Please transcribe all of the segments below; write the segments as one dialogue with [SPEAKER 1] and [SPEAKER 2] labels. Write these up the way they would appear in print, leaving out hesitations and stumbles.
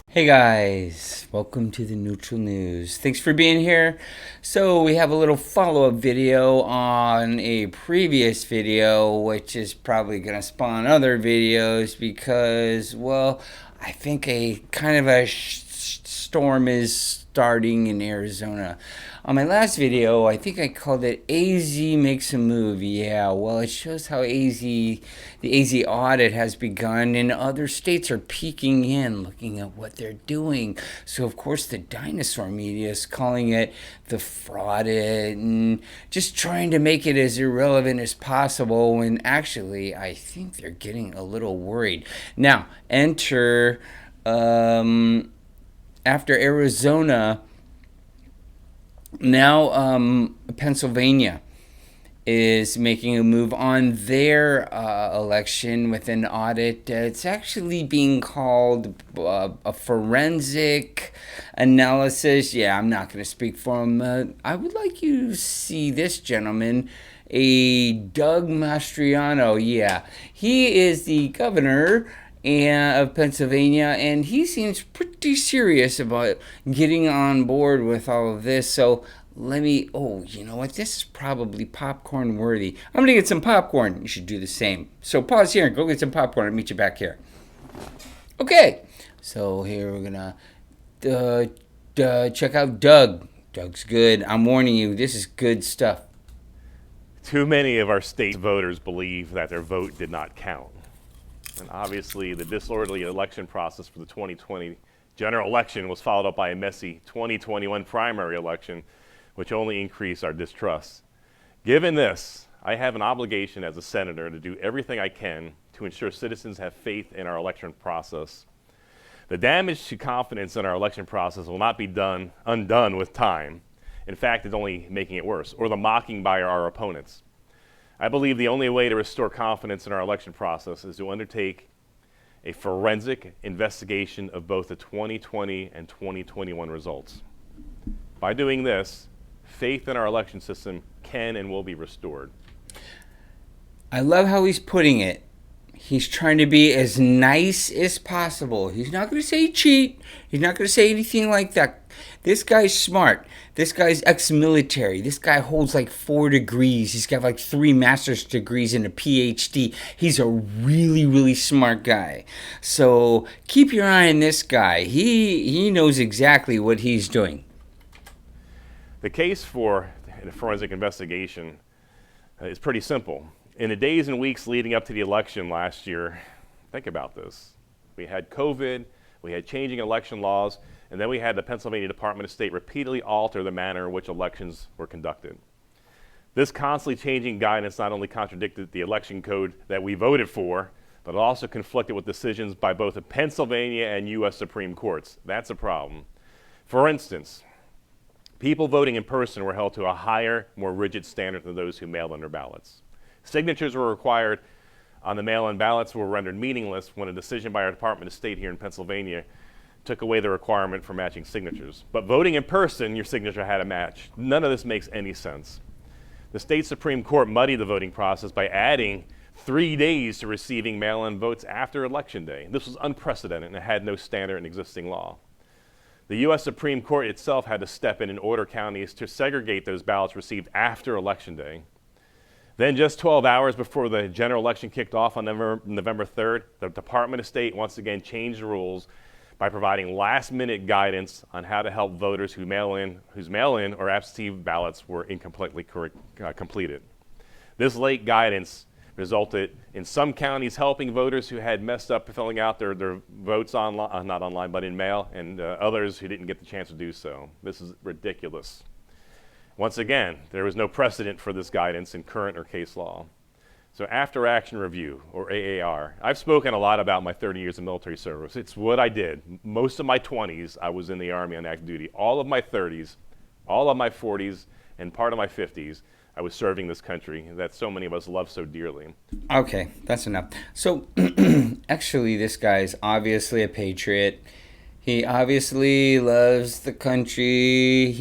[SPEAKER 1] Hey guys, welcome to the Neutral News. Thanks for being here. So we have a little follow-up video on a previous video, which is probably going to spawn other videos because, well, I think a kind of a storm is starting in Arizona. On my last video, I think I called it AZ Makes a Move. Yeah, well, it shows how the AZ audit has begun and other states are peeking in, looking at what they're doing. So, of course, the dinosaur media is calling it the fraudit and just trying to make it as irrelevant as possible when actually I think they're getting a little worried. Now, enter after Arizona, now Pennsylvania is making a move on their election with an audit. It's actually being called a forensic analysis. Yeah, I'm not going to speak for him. I would like you to see this gentleman, a Doug Mastriano. Yeah, he is the governor of Pennsylvania, and he seems pretty serious about getting on board with all of this. So you know what? This is probably popcorn worthy. I'm gonna get some popcorn. You should do the same. So pause here and go get some popcorn. I'll meet you back here. Okay, so here we're gonna check out Doug. Doug's good. I'm warning you, this is good stuff.
[SPEAKER 2] Too many of our state voters believe that their vote did not count. And obviously, the disorderly election process for the 2020 general election was followed up by a messy 2021 primary election, which only increased our distrust. Given this, I have an obligation as a senator to do everything I can to ensure citizens have faith in our election process. The damage to confidence in our election process will not be undone with time. In fact, it's only making it worse, or the mocking by our opponents. I believe the only way to restore confidence in our election process is to undertake a forensic investigation of both the 2020 and 2021 results. By doing this, faith in our election system can and will be restored.
[SPEAKER 1] I love how he's putting it. He's trying to be as nice as possible. He's not going to say cheat. He's not going to say anything like that. This guy's smart. This guy's ex-military. This guy holds like 4 degrees. He's got like 3 master's degrees and a PhD. He's a really, really smart guy. So keep your eye on this guy. He knows exactly what he's doing.
[SPEAKER 2] The case for a forensic investigation is pretty simple. In the days and weeks leading up to the election last year, think about this. We had COVID, we had changing election laws, and then we had the Pennsylvania Department of State repeatedly alter the manner in which elections were conducted. This constantly changing guidance not only contradicted the election code that we voted for, but it also conflicted with decisions by both the Pennsylvania and U.S. Supreme Courts. That's a problem. For instance, people voting in person were held to a higher, more rigid standard than those who mailed in their ballots. Signatures were required on the mail-in ballots were rendered meaningless when a decision by our Department of State here in Pennsylvania took away the requirement for matching signatures. But voting in person, your signature had to match. None of this makes any sense. The state Supreme Court muddied the voting process by adding 3 days to receiving mail-in votes after Election Day. This was unprecedented and it had no standard in existing law. The U.S. Supreme Court itself had to step in and order counties to segregate those ballots received after Election Day. Then just 12 hours before the general election kicked off on November 3rd, the Department of State once again changed the rules by providing last-minute guidance on how to help voters whose mail-in or absentee ballots were incompletely completed. This late guidance resulted in some counties helping voters who had messed up filling out their votes online, not online, but in mail, and others who didn't get the chance to do so. This is ridiculous. Once again, there was no precedent for this guidance in current or case law. So after action review, or AAR, I've spoken a lot about my 30 years of military service. It's what I did. Most of my 20s, I was in the Army on active duty. All of my 30s, all of my 40s, and part of my 50s, I was serving this country that so many of us love so dearly.
[SPEAKER 1] Okay, that's enough. So actually, this guy's obviously a patriot. He obviously loves the country.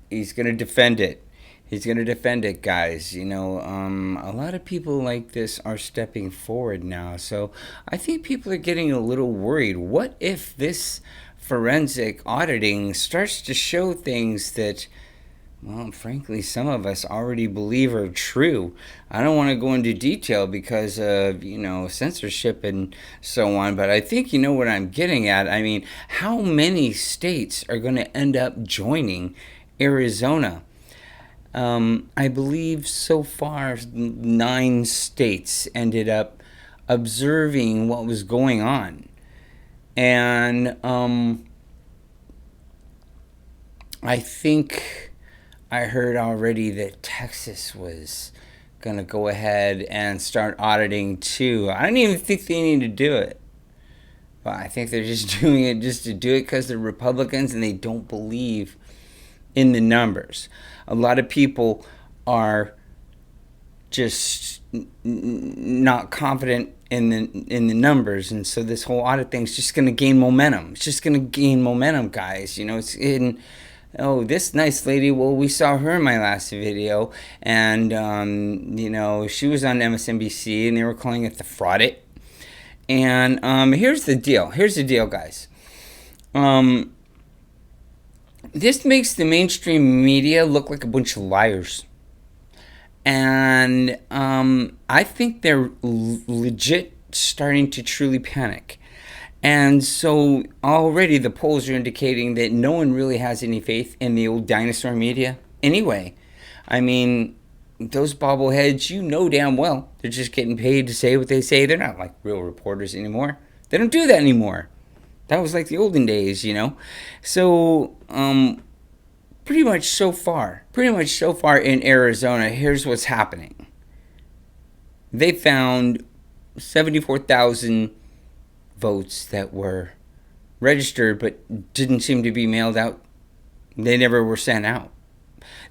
[SPEAKER 1] He's going to defend it. He's going to defend it, guys. You know, a lot of people like this are stepping forward now. So I think people are getting a little worried. What if this forensic auditing starts to show things that, well, frankly, some of us already believe are true? I don't want to go into detail because of, censorship and so on, but I think you know what I'm getting at. I mean, how many states are going to end up joining Arizona? I believe so far 9 states ended up observing what was going on. And I think I heard already that Texas was going to go ahead and start auditing too. I don't even think they need to do it. But I think they're just doing it just to do it because they're Republicans and they don't believe in the numbers. A lot of people are just not confident in the numbers, and so this whole audit thing is just going to gain momentum. It's just going to gain momentum, guys. It's in. Oh, this nice lady. Well, we saw her in my last video, and she was on MSNBC, and they were calling it the fraudit. And here's the deal. Here's the deal, guys. This makes the mainstream media look like a bunch of liars. And I think they're legit starting to truly panic. And so already the polls are indicating that no one really has any faith in the old dinosaur media anyway. I mean, those bobbleheads, damn well, they're just getting paid to say what they say. They're not like real reporters anymore. They don't do that anymore. That was like the olden days, So, pretty much so far in Arizona, here's what's happening. They found 74,000 votes that were registered but didn't seem to be mailed out. They never were sent out.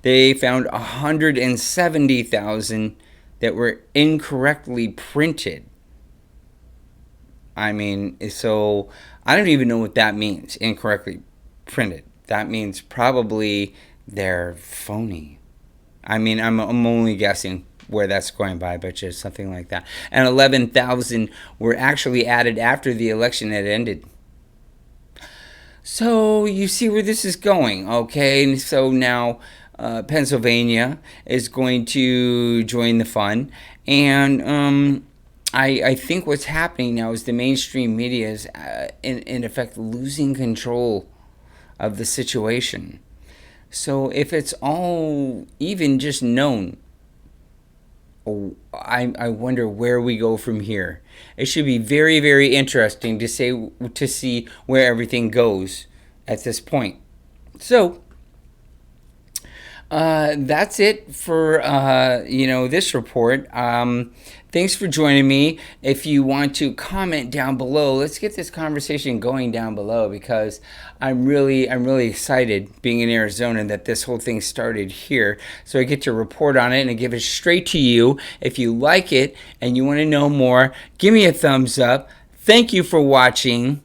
[SPEAKER 1] They found 170,000 that were incorrectly printed. I mean, so I don't even know what that means, incorrectly printed. That means probably they're phony. I mean, I'm only guessing where that's going by, but just something like that. And 11,000 were actually added after the election had ended. So you see where this is going, okay? And so now Pennsylvania is going to join the fun. And I think what's happening now is the mainstream media is, in effect, losing control of the situation. So if it's all even just known, I wonder where we go from here. It should be very, very interesting to see where everything goes at this point. So that's it for this report. Thanks for joining me. If you want to comment down below, let's get this conversation going down below, because I'm really excited being in Arizona that this whole thing started here. So I get to report on it and I give it straight to you. If you like it and you want to know more, give me a thumbs up. Thank you for watching.